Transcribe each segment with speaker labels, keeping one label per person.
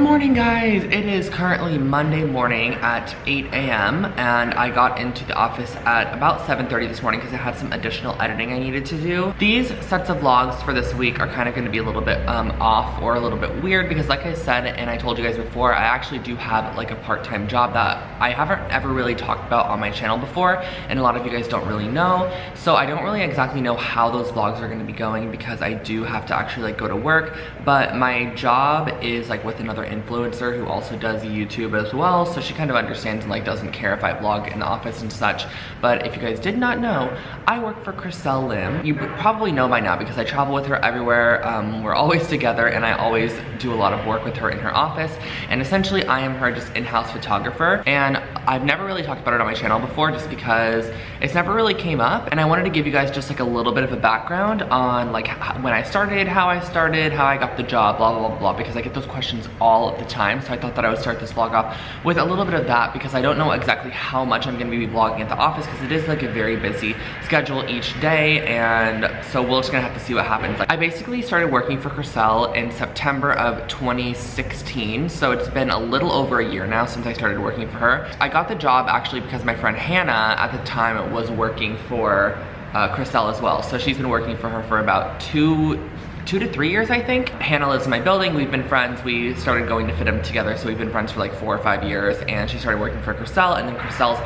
Speaker 1: morning, guys. It is currently Monday morning at 8 a.m. and I got into the office at about 7:30 this morning because I had some additional editing I needed to do. These sets of vlogs for this week are kind of going to be a little bit off or a little bit weird because, like I said and I told you guys before, I actually do have like a part-time job that I haven't ever really talked about on my channel before, and a lot of you guys don't really know. So I don't really exactly know how those vlogs are going to be going because I do have to actually like go to work, but my job is like with another influencer who also does YouTube as well, so she kind of understands and like doesn't care if I vlog in the office and such. But if you guys did not know, I work for Chriselle Lim. You probably know by now because I travel with her everywhere. We're always together and I always do a lot of work with her in her office, and essentially I am her just in-house photographer. And I've never really talked about it on my channel before just because it's never really came up, and I wanted to give you guys just like a little bit of a background on like when I started, how I got the job, blah blah blah blah, because I get those questions all of the time. So I thought that I would start this vlog off with a little bit of that because I don't know exactly how much I'm going to be vlogging at the office because it is like a very busy schedule each day, and so we're just gonna have to see what happens. Like, I basically started working for Chriselle in September of 2016, so it's been a little over a year now since I started working for her. I got the job actually because my friend Hannah at the time was working for Chriselle as well, so she's been working for her for about two to 3 years, I think. Hannah lives in my building. We've been friends. We started going to FITM together, so we've been friends for like 4 or 5 years, and she started working for Chriselle, and then Chriselle's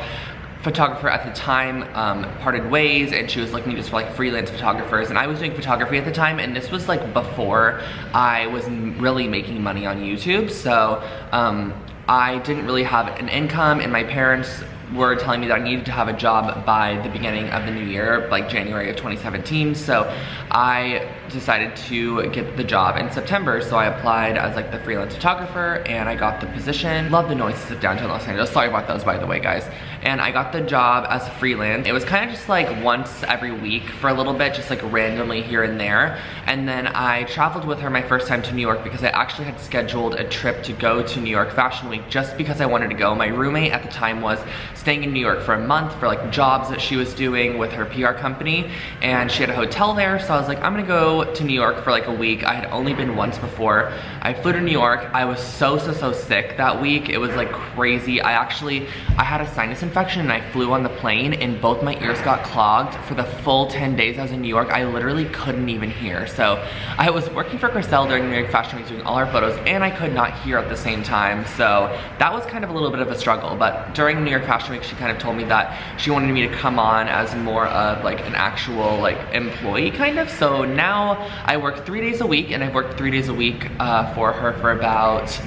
Speaker 1: photographer at the time parted ways, and she was looking just for like freelance photographers, and I was doing photography at the time, and this was like before I was really making money on YouTube. So I didn't really have an income, and my parents were telling me that I needed to have a job by the beginning of the new year, like January of 2017. So I decided to get the job in September. So I applied as like the freelance photographer, and I got the position. Love the noises of downtown Los Angeles. Sorry about those, by the way, guys. And I got the job as a freelance. It was kind of just like once every week for a little bit, just like randomly here and there. And then I traveled with her my first time to New York because I actually had scheduled a trip to go to New York Fashion Week just because I wanted to go. My roommate at the time was staying in New York for a month for like jobs that she was doing with her PR company, and she had a hotel there. So I was like, I'm gonna go to New York for like a week. I had only been once before. I flew to New York. I was so sick that week. It was like crazy. I had a sinus infection, and I flew on the plane, and both my ears got clogged for the full 10 days I was in New York. I literally couldn't even hear. So I was working for Chriselle during New York Fashion Week doing all her photos, and I could not hear at the same time. So that was kind of a little bit of a struggle. But during New York Fashion Week, she kind of told me that she wanted me to come on as more of like an actual like employee kind of. So now I work 3 days a week, and I've worked 3 days a week for her for about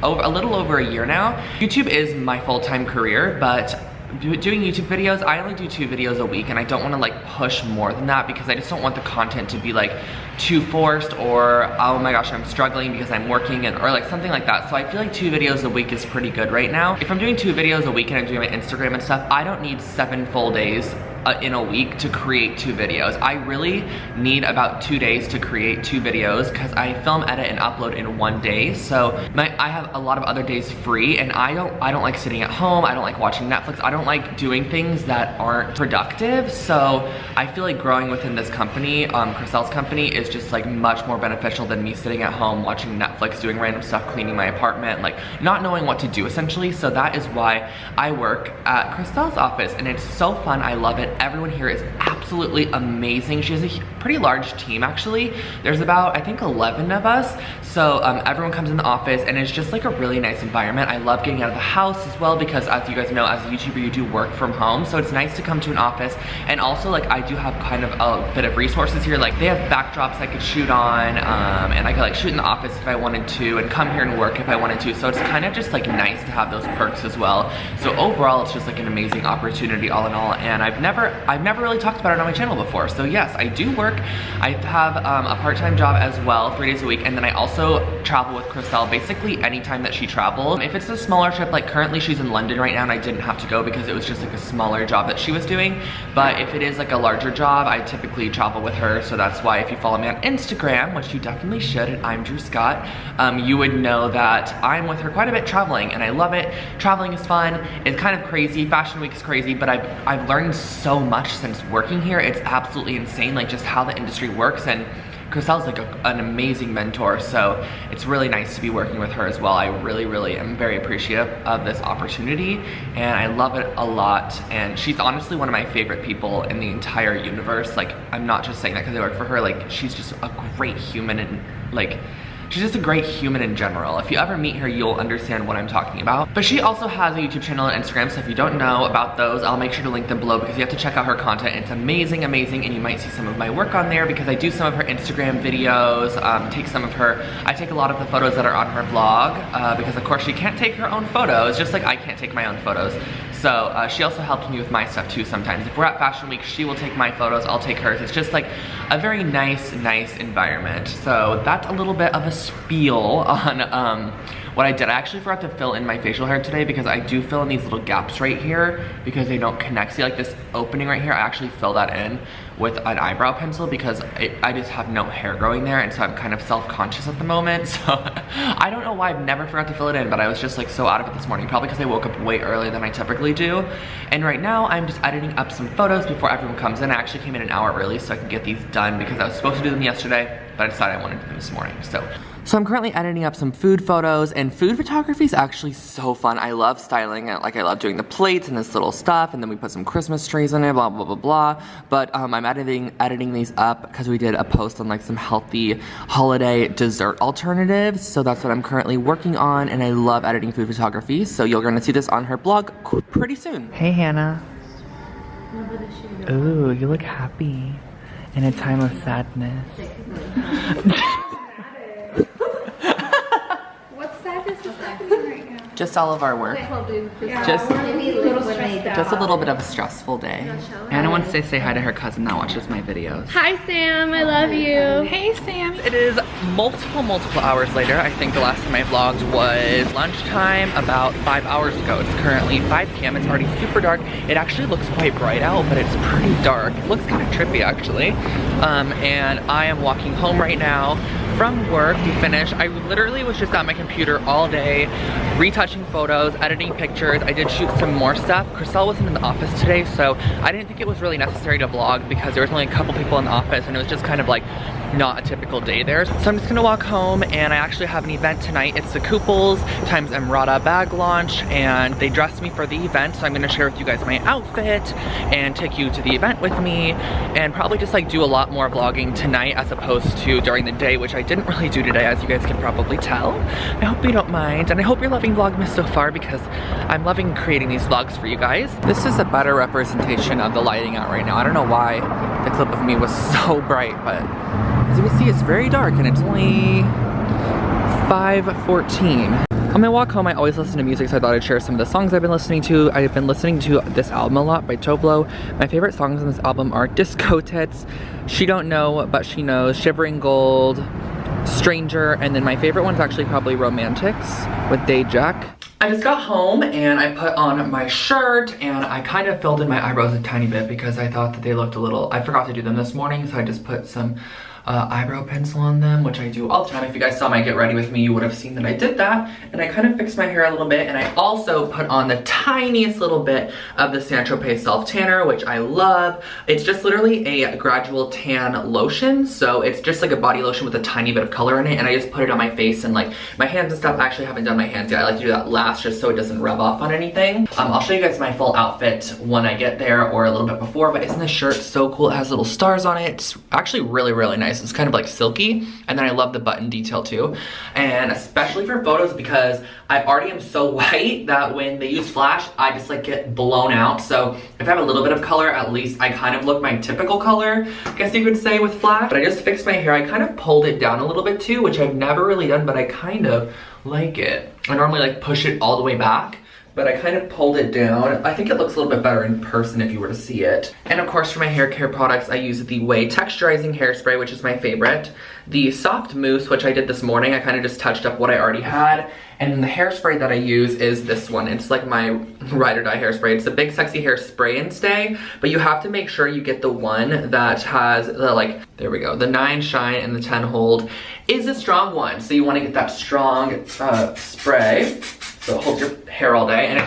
Speaker 1: a little over a year now. YouTube is my full-time career, but doing YouTube videos, I only do 2 videos a week, and I don't want to like push more than that because I just don't want the content to be like too forced, or oh my gosh, I'm struggling because I'm working, or like something like that. So I feel like 2 videos a week is pretty good right now. If I'm doing 2 videos a week and I'm doing my Instagram and stuff, I don't need 7 full days in a week to create 2 videos. I really need about 2 days to create 2 videos because I film, edit, and upload in 1 day. So I have a lot of other days free, and I don't like sitting at home. I don't like watching Netflix. I don't like doing things that aren't productive. So I feel like growing within this company, Chriselle's company, is just like much more beneficial than me sitting at home watching Netflix, doing random stuff, cleaning my apartment, like not knowing what to do essentially. So that is why I work at Chriselle's office, and it's so fun. I love it. Everyone here is absolutely amazing. She has a pretty large team actually. There's about, I think, 11 of us. So everyone comes in the office, and it's just like a really nice environment. I love getting out of the house as well because, as you guys know, as a YouTuber, you do work from home. So it's nice to come to an office, and also like I do have kind of a bit of resources here. Like they have backdrops I could shoot on, and I could like shoot in the office if I wanted to, and come here and work if I wanted to. So it's kind of just like nice to have those perks as well. So overall, it's just like an amazing opportunity all in all, and I've never really talked about it on my channel before. So yes, I do work. I have a part-time job as well, 3 days a week, and then I also travel with Chriselle basically anytime that she travels. If it's a smaller trip, like currently she's in London right now, and I didn't have to go because it was just like a smaller job that she was doing. But if it is like a larger job, I typically travel with her. So that's why if you follow me on Instagram, which you definitely should, and I'm Drew Scott, you would know that I'm with her quite a bit traveling, and I love it. Traveling is fun. It's kind of crazy. Fashion Week is crazy, but I've learned so much since working here. It's absolutely insane, like just how the industry works. And Chriselle's like an amazing mentor, so it's really nice to be working with her as well. I really am very appreciative of this opportunity, and I love it a lot. And she's honestly one of my favorite people in the entire universe. Like, I'm not just saying that because I work for her. Like, she's just a great human, and like, she's just a great human in general. If you ever meet her, you'll understand what I'm talking about. But she also has a YouTube channel and Instagram, so if you don't know about those, I'll make sure to link them below because you have to check out her content. It's amazing, and you might see some of my work on there because I do some of her Instagram videos, I take a lot of the photos that are on her vlog because of course she can't take her own photos, just like I can't take my own photos. So she also helps me with my stuff too sometimes. If we're at Fashion Week, she will take my photos, I'll take hers. It's just like a very nice environment. So that's a little bit of a spiel on what I did. I actually forgot to fill in my facial hair today because I do fill in these little gaps right here because they don't connect. See, like this opening right here, I actually fill that in with an eyebrow pencil because I just have no hair growing there, and so I'm kind of self-conscious at the moment. So I don't know why I've never forgot to fill it in, but I was just like so out of it this morning, probably because I woke up way earlier than I typically do. And right now I'm just editing up some photos before everyone comes in. I actually came in an hour early so I can get these done because I was supposed to do them yesterday, but I decided I wanted to do them this morning. So I'm currently editing up some food photos, and food photography is actually so fun. I love styling it. Like, I love doing the plates and this little stuff, and then we put some Christmas trees in it, blah, blah, blah, blah. But I'm editing these up because we did a post on like some healthy holiday dessert alternatives. So that's what I'm currently working on, and I love editing food photography. So you're gonna see this on her blog pretty soon. Hey, Hannah. Ooh, you look happy in a time of sadness. Just all of our work. Just a little bit of a stressful day. Anna wants to say hi to her cousin that watches my videos.
Speaker 2: Hi Sam, I love you. Hey Sam.
Speaker 1: It is multiple hours later. I think the last time I vlogged was lunchtime about 5 hours ago. It's currently 5 p.m. It's already super dark. It actually looks quite bright out, but it's pretty dark. It looks kind of trippy actually. And I am walking home right now from work. We finished. I literally was just at my computer all day, retouching photos, editing pictures. I did shoot some more stuff. Chriselle wasn't in the office today, so I didn't think it was really necessary to vlog because there was only a couple people in the office and it was just kind of like not a typical day there. So I'm just gonna walk home, and I actually have an event tonight. It's the Kooples times Emrata bag launch, and they dressed me for the event, so I'm gonna share with you guys my outfit and take you to the event with me, and probably just like do a lot more vlogging tonight as opposed to during the day, which I didn't really do today, as you guys can probably tell. I hope you don't mind, and I hope you're loving Vlogmas so far because I'm loving creating these vlogs for you guys. This is a better representation of the lighting out right now. I don't know why the clip of me was so bright, but as you can see, it's very dark and it's only 5:14. On my walk home, I always listen to music, so I thought I'd share some of the songs I've been listening to. I've been listening to this album a lot by Tovlo. My favorite songs on this album are Disco Tits, She Don't Know But She Knows, Shivering Gold, Stranger, and then my favorite one's actually probably Romantics with Day Jack. I just got home and I put on my shirt and I kind of filled in my eyebrows a tiny bit because I thought that they looked a little, I forgot to do them this morning, so I just put some eyebrow pencil on them, which I do all the time. If you guys saw my get ready with me, you would have seen that I did that. And I kind of fixed my hair a little bit, and I also put on the tiniest little bit of the Saint-Tropez Self Tanner, which I love. It's just literally a gradual tan lotion, so it's just like a body lotion with a tiny bit of color in it, and I just put it on my face and like my hands and stuff. I actually haven't done my hands yet. I like to do that last just so it doesn't rub off on anything. I'll show you guys my full outfit when I get there or a little bit before, but isn't this shirt so cool? It has little stars on it. It's actually really nice. It's kind of like silky, and then I love the button detail too, and especially for photos because I already am so white that when they use flash I just like get blown out. So if I have a little bit of color, at least I kind of look my typical color, I guess you could say, with flash. But I just fixed my hair. I kind of pulled it down a little bit too, which I've never really done, but I kind of like it. I normally like push it all the way back, but I kind of pulled it down. I think it looks a little bit better in person if you were to see it. And of course, for my hair care products, I use the Way Texturizing Hairspray, which is my favorite. The Soft Mousse, which I did this morning, I kind of just touched up what I already had. And then the hairspray that I use is this one. It's like my ride or die hairspray. It's a Big Sexy Hair Spray and Stay, but you have to make sure you get the one that has the, like, there we go, the 9 shine and the 10 hold is a strong one. So you want to get that strong spray, so it holds your hair all day. And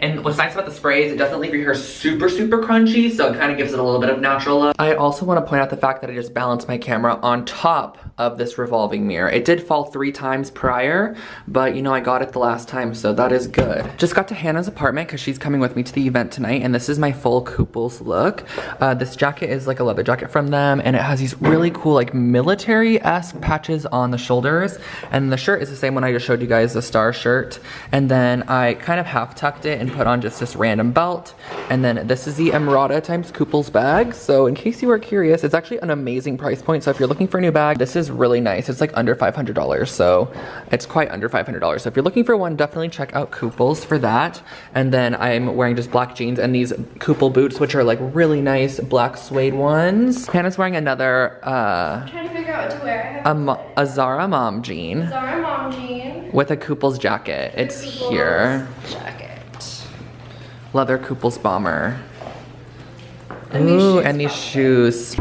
Speaker 1: And what's nice about the spray is it doesn't leave your hair super, super crunchy, so it kind of gives it a little bit of natural look. I also want to point out the fact that I just balanced my camera on top of this revolving mirror. It did fall 3 times prior, but you know, I got it the last time, so that is good. Just got to Hannah's apartment because she's coming with me to the event tonight, and this is my full Kooples look. This jacket is like a leather jacket from them, and it has these really cool like military-esque patches on the shoulders, and the shirt is the same one I just showed you guys, the star shirt. And then I kind of half tucked it and put on just this random belt, and then this is the Emerada times Kooples bag. So in case you were curious, it's actually an amazing price point, so if you're looking for a new bag, this is really nice. It's like under $500, so it's quite under $500. So if you're looking for one, definitely check out Kooples for that. And then I'm wearing just black jeans and these Koopel boots, which are like really nice black suede ones. Hannah's wearing another
Speaker 2: I'm trying to figure out what to wear.
Speaker 1: a Zara mom jean.
Speaker 2: Zara mom jean.
Speaker 1: With a Kooples jacket. It's
Speaker 2: Kooples
Speaker 1: here.
Speaker 2: Jacket.
Speaker 1: Leather Kooples bomber. Ooh, and these shoes. This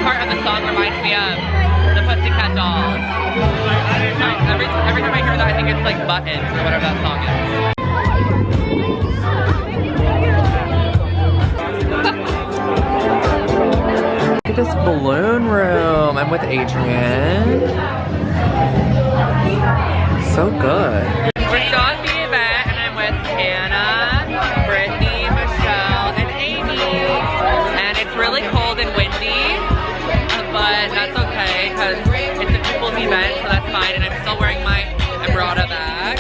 Speaker 1: part of the song reminds me of the Pussycat Dolls. Every time I hear that, I think it's like Buttons or whatever that song is. Look at this balloon room. I'm with Adrian. So good. We're still at the event, and I'm with Hannah, Brittany, Michelle, and Amy. And it's really cold and windy, but that's okay because it's a Kooples event, so that's fine. And I'm still wearing my Emerada bag.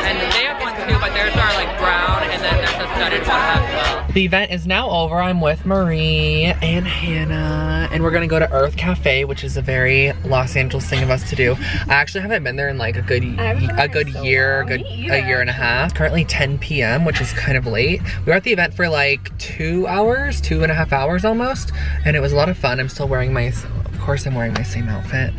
Speaker 1: And they have one too, but theirs are like brown, and then there's a studded one as well. The event is now over. I'm with Marie and Hannah, and we're gonna go to Earth Cafe, which is a very Los Angeles thing of us to do. I actually haven't been there in like a good year and a half. Currently 10 p.m., which is kind of late. We were at the event for like 2 hours, 2.5 hours almost, and it was a lot of fun. I'm still wearing my, of course I'm wearing my same outfit.